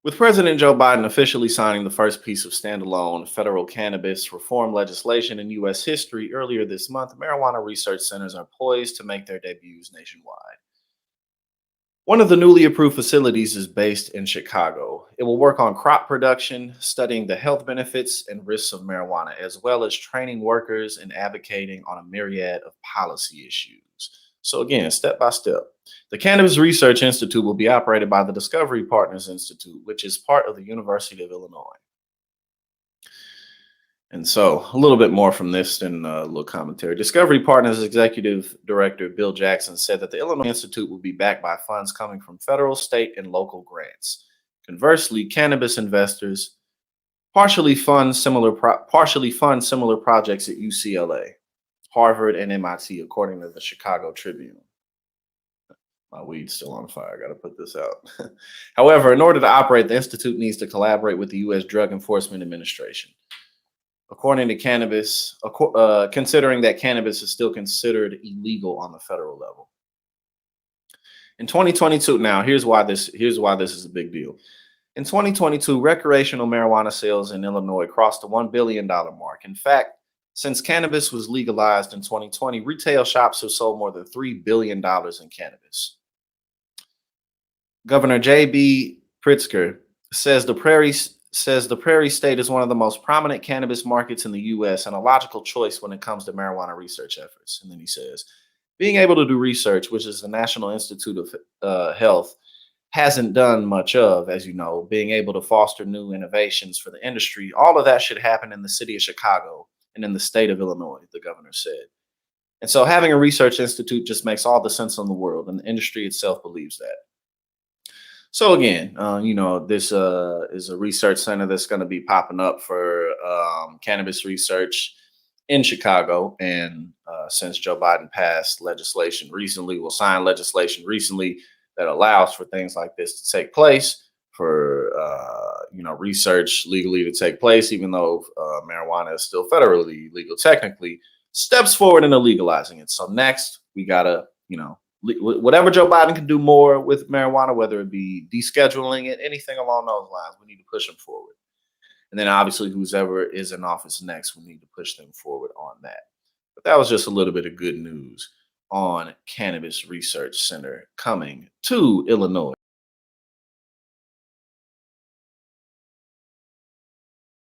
With President Joe Biden officially signing the first piece of standalone federal cannabis reform legislation in U.S. history earlier this month, marijuana research centers are poised to make their debuts nationwide. One of the newly approved facilities is based in Chicago. It will work on crop production, studying the health benefits and risks of marijuana, as well as training workers and advocating on a myriad of policy issues. So, again, step by step. The Cannabis Research Institute will be operated by the Discovery Partners Institute, which is part of the University of Illinois. And so, a little bit more from this than a little commentary. Discovery Partners Executive Director Bill Jackson said that the Illinois Institute will be backed by funds coming from federal, state, and local grants. Conversely, cannabis investors partially fund similar projects at UCLA, Harvard, and MIT, according to the Chicago Tribune. My weed's still on fire. I got to put this out. However, in order to operate, the Institute needs to collaborate with the U.S. Drug Enforcement Administration. According to Cannabis, considering that cannabis is still considered illegal on the federal level. In 2022, now here's why this is a big deal. In 2022, recreational marijuana sales in Illinois crossed the $1 billion mark. In fact, since cannabis was legalized in 2020, retail shops have sold more than $3 billion in cannabis. Governor J.B. Pritzker says the Prairie State is one of the most prominent cannabis markets in the U.S. and a logical choice when it comes to marijuana research efforts. And then he says, being able to do research, which is the National Institute of Health, hasn't done much of, as you know, being able to foster new innovations for the industry. All of that should happen in the city of Chicago and in the state of Illinois, the governor said. And so having a research institute just makes all the sense in the world, and the industry itself believes that. So again, this is a research center that's going to be popping up for cannabis research in Chicago. And since Joe Biden passed legislation recently, signed legislation recently that allows for things like this to take place, for research legally to take place, even though marijuana is still federally legal technically, steps forward into legalizing it. So next, we gotta, whatever Joe Biden can do more with marijuana, whether it be descheduling it, anything along those lines, we need to push them forward. And then obviously, whoever is in office next, we need to push them forward on that. But that was just a little bit of good news on Cannabis Research Center coming to Illinois.